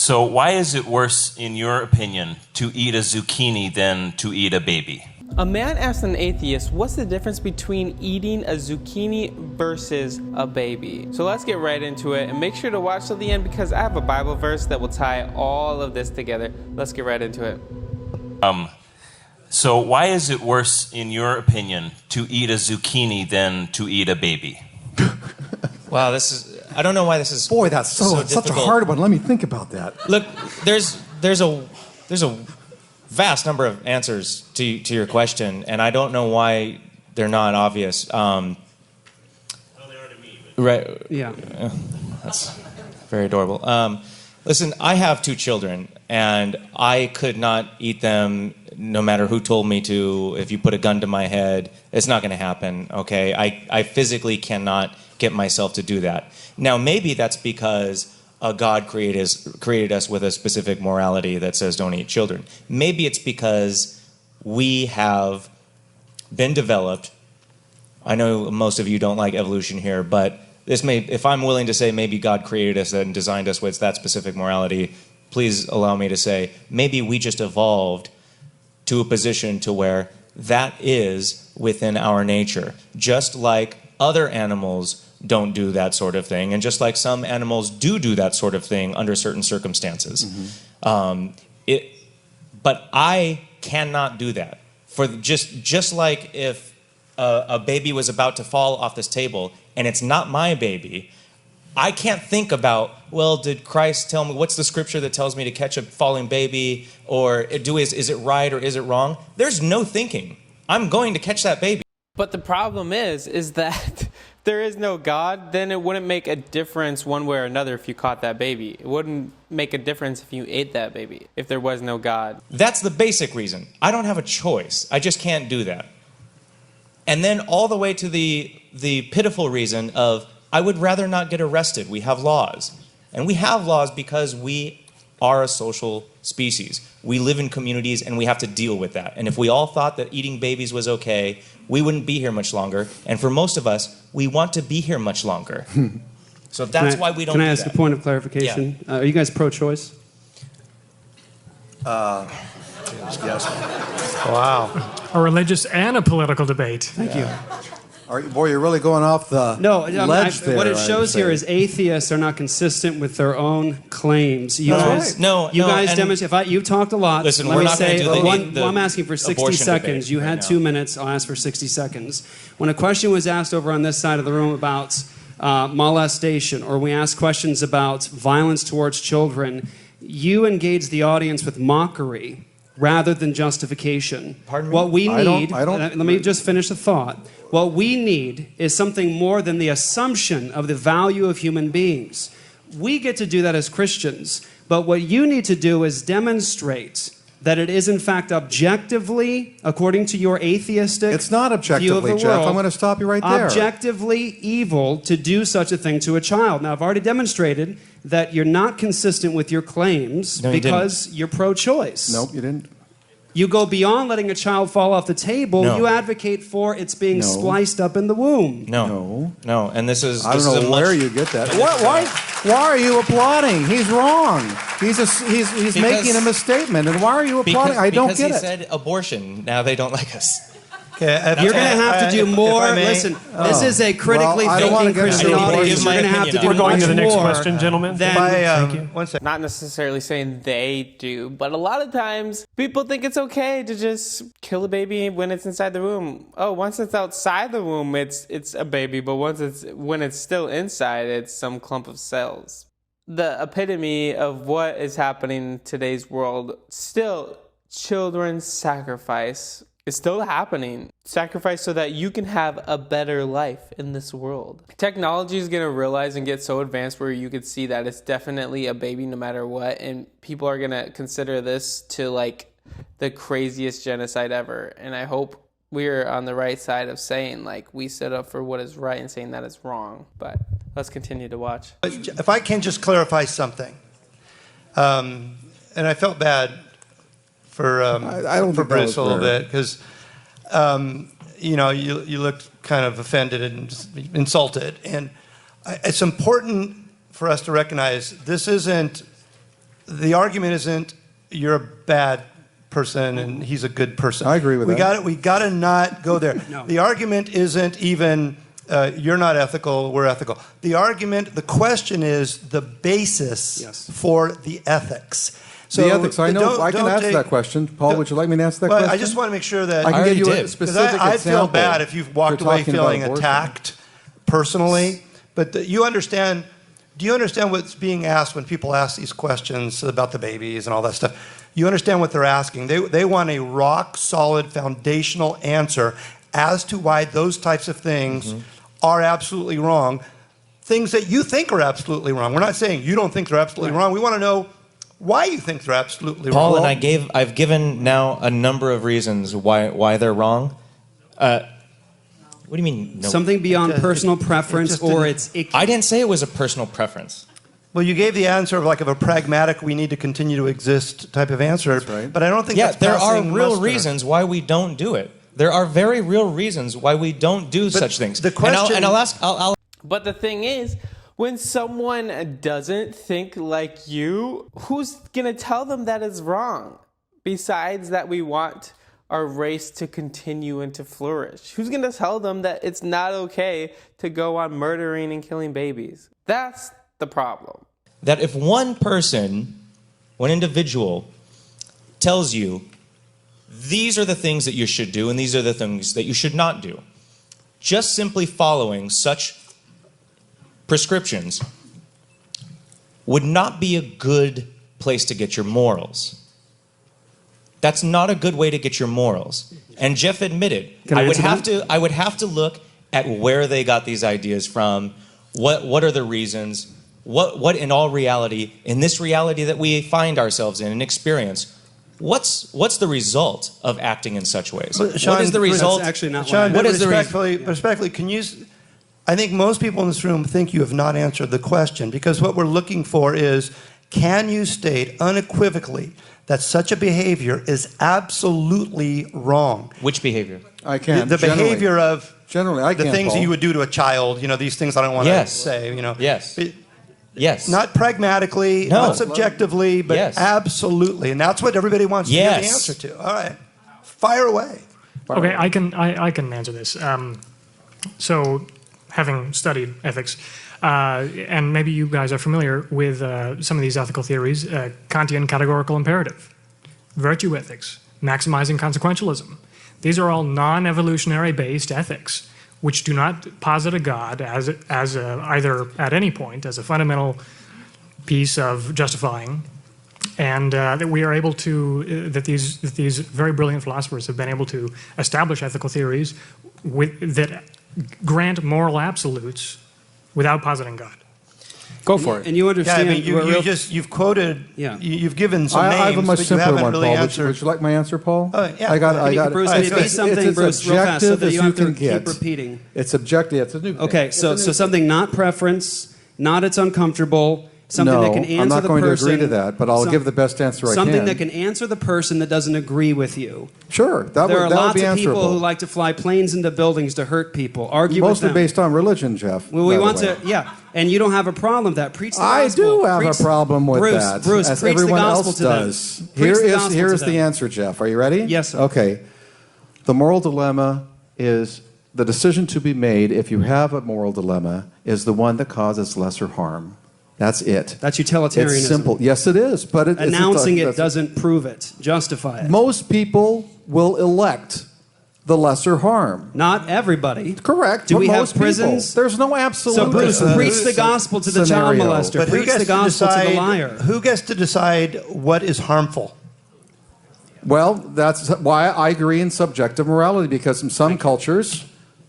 So why is it worse, in your opinion, to eat a zucchini than to eat a baby? A man asked an atheist, what's the difference between eating a zucchini versus a baby? So let's get right into it, and make sure to watch till the end because I have a Bible verse that will tie all of this together. Let's get right into it. So why is it worse, in your opinion, to eat a zucchini than to eat a baby? Wow, I don't know why this is. Boy, that's such a hard one. Let me think about that. Look, there's a vast number of answers to your question, and I don't know why they're not obvious. Well, they are to me. But... Right? Yeah. That's very adorable. Listen, I have 2 children, and I could not eat them no matter who told me to. If you put a gun to my head, it's not going to happen, okay? I physically cannot get myself to do that. Now, maybe that's because God created us with a specific morality that says don't eat children. Maybe it's because we have been developed. I know most of you don't like evolution here, but if I'm willing to say maybe God created us and designed us with that specific morality, please allow me to say maybe we just evolved to a position to where that is within our nature. Just like other animals don't do that sort of thing, and just like some animals do that sort of thing under certain circumstances. Mm-hmm. But I cannot do that. For just like if a baby was about to fall off this table and it's not my baby, I can't think about, well, did Christ tell me, what's the scripture that tells me to catch a falling baby, or is it right or is it wrong? There's no thinking. I'm going to catch that baby. But the problem is that there is no God, then it wouldn't make a difference one way or another if you caught that baby. It wouldn't make a difference if you ate that baby, if there was no God. That's the basic reason. I don't have a choice. I just can't do that. And then all the way to the pitiful reason of, I would rather not get arrested. We have laws. And we have laws because we are a social species. We live in communities and we have to deal with that. And if we all thought that eating babies was okay, we wouldn't be here much longer. And for most of us, we want to be here much longer. So that's why we don't do that. Can I ask a point of clarification? Yeah. Are you guys pro-choice? Yes. Wow. A religious and a political debate. Thank you. Boy, you're really going off the ledge there. What it shows here is atheists are not consistent with their own claims. You guys demonstrate. You've talked a lot. Listen, we're not going to do the I'm asking for 60 seconds. You had 2 minutes. I'll ask for 60 seconds. When a question was asked over on this side of the room about molestation, or we asked questions about violence towards children, you engaged the audience with mockery rather than justification. Pardon me? What we need, let me just finish the thought. What we need is something more than the assumption of the value of human beings. We get to do that as Christians, but what you need to do is demonstrate that it is in fact objectively, according to your atheistic It's not objectively, view of the Jeff. world, I'm going to stop you right there. Objectively evil to do such a thing to a child. Now, I've already demonstrated that you're not consistent with your claims because you're pro-choice. Nope, you didn't. You go beyond letting a child fall off the table. No. You advocate for its being spliced up in the womb. No. And this is... I don't know where you get that. Why are you applauding? He's wrong. He's making a misstatement. And why are you applauding? I don't get it. Because he said abortion. Now they don't like us. Okay, you're going to have to do more. Listen, this is a critically thinking Christian audience. You're going to have to do We're going much to the next more question, gentlemen. Thank you. One second. Not necessarily saying they do, but a lot of times people think it's okay to just kill a baby when it's inside the womb. Oh, once it's outside the womb, it's a baby, but when it's still inside, it's some clump of cells. The epitome of what is happening in today's world, still children's sacrifice. It's still happening. Sacrifice so that you can have a better life in this world. Technology is going to realize and get so advanced where you could see that it's definitely a baby no matter what. And people are going to consider this to like the craziest genocide ever. And I hope we're on the right side of saying like we stood up for what is right and saying that is wrong. But let's continue to watch. If I can just clarify something. And I felt bad for Bruce a little bit because you looked kind of offended and insulted, and it's important for us to recognize this isn't the argument isn't you're a bad person and he's a good person. I agree with that. We got to not go there. No. The argument isn't even you're not ethical, we're ethical. The question is the basis for the ethics. So the ethics, I know. I can answer that question. Paul, would you like me to answer that question? I just want to make sure that I can give you a specific example. I feel bad if you've walked away feeling attacked personally. But do you understand what's being asked when people ask these questions about the babies and all that stuff? You understand what they're asking. They want a rock-solid, foundational answer as to why those types of things are absolutely wrong. Things that you think are absolutely wrong. We're not saying you don't think they're absolutely wrong. We want to know why you think they're absolutely wrong. Paul, and I've given now a number of reasons why they're wrong. What do you mean? No? Something beyond personal preference, or it's icky. I didn't say it was a personal preference. Well, you gave the answer of a pragmatic, we need to continue to exist type of answer. That's right. But I don't think that's there are passing real muster. reasons why we don't do it. There are very real reasons why we don't do such things. The question, I'll But the thing is, when someone doesn't think like you, who's going to tell them that is wrong? Besides that we want our race to continue and to flourish. Who's going to tell them that it's not okay to go on murdering and killing babies? That's the problem. That if one person, one individual, tells you, these are the things that you should do and these are the things that you should not do, just simply following such prescriptions would not be a good place to get your morals. That's not a good way to get your morals. And Jeff admitted, I would have to look at where they got these ideas from, what are the reasons, what in all reality, in this reality that we find ourselves in and experience, what's the result of acting in such ways? Sean, what is the result? That's actually not Sean, what respectfully, can you... I think most people in this room think you have not answered the question, because what we're looking for is, can you state unequivocally that such a behavior is absolutely wrong? Which behavior? I can. The behavior of I the can, things Paul. that you would do to a child, these things I don't want to say, Yes. Yes. Not pragmatically, not subjectively, but absolutely. And that's what everybody wants to hear the answer to. All right. Fire away. Okay, I can answer this. So, having studied ethics, and maybe you guys are familiar with some of these ethical theories, Kantian categorical imperative, virtue ethics, maximizing consequentialism. These are all non-evolutionary based ethics, which do not posit a God as either at any point as a fundamental piece of justifying, and that we are able to that these very brilliant philosophers have been able to establish ethical theories that grant moral absolutes without positing God. Go for it. And you understand. You've quoted. Yeah. You've given some names. I have a much simpler one, really Paul. answered. Would you like my answer, Paul? Yeah. I got. Bruce, can it be something, Bruce, real fast, so that you have to keep repeating? It's objective. It's a new. Okay, so something not preference, not it's uncomfortable. Something that can answer the person. I'm not going to agree to that, but I'll give the best answer I can. Something that can answer the person that doesn't agree with you. Sure, that would be answerable. There are lots of people who like to fly planes into buildings to hurt people. Argue with them. Mostly based on religion, Jeff. Well, we want to, and you don't have a problem with that. Preach the gospel. I do have a problem with that. Bruce, as preach everyone the gospel else to them. does. Here is the answer, Jeff. Are you ready? Yes, sir. Okay. The moral dilemma is the decision to be made, if you have a moral dilemma, is the one that causes lesser harm. That's it. That's utilitarianism. It's simple. Yes, it is. But announcing it doesn't prove it. Justify it. Most people will elect the lesser harm. Not everybody. Correct. Do we have prisons? People. There's no absolute. So Bruce, preach the gospel to the child molester. But preach the gospel to the liar. Who gets to decide what is harmful? Well, that's why I agree in subjective morality, because in some cultures,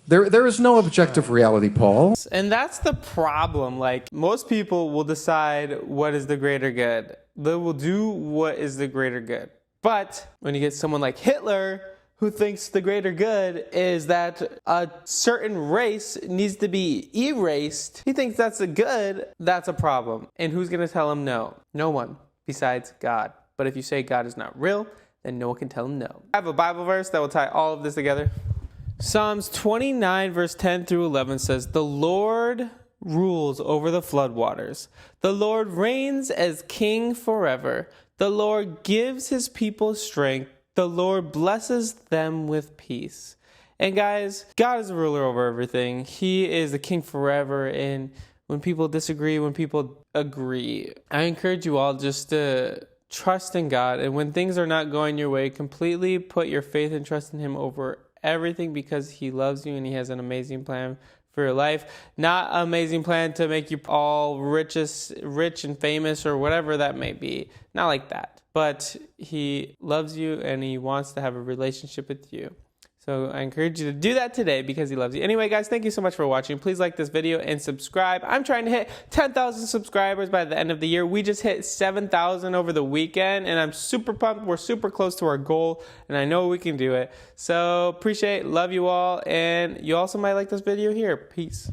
there is no objective reality, Paul. And that's the problem. Like, most people will decide what is the greater good. They will do what is the greater good. But when you get someone like Hitler, who thinks the greater good is that a certain race needs to be erased, he thinks that's a good, that's a problem. And who's going to tell him no? No one besides God. But if you say God is not real, then no one can tell him no. I have a Bible verse that will tie all of this together. Psalms 29 verse 10 through 11 says, "The Lord rules over the floodwaters. The Lord reigns as king forever. The Lord gives his people strength. The Lord blesses them with peace. And guys, God is the ruler over everything. He is the king forever. And when people disagree, when people agree, I encourage you all just to trust in God. And when things are not going your way, completely put your faith and trust in him over everything, because he loves you and he has an amazing plan for your life. Not an amazing plan to make you all rich and famous or whatever that may be. Not like that. But he loves you and he wants to have a relationship with you. So I encourage you to do that today because he loves you. Anyway, guys, thank you so much for watching. Please like this video and subscribe. I'm trying to hit 10,000 subscribers by the end of the year. We just hit 7,000 over the weekend, and I'm super pumped. We're super close to our goal, and I know we can do it. So appreciate, love you all, and you also might like this video here. Peace.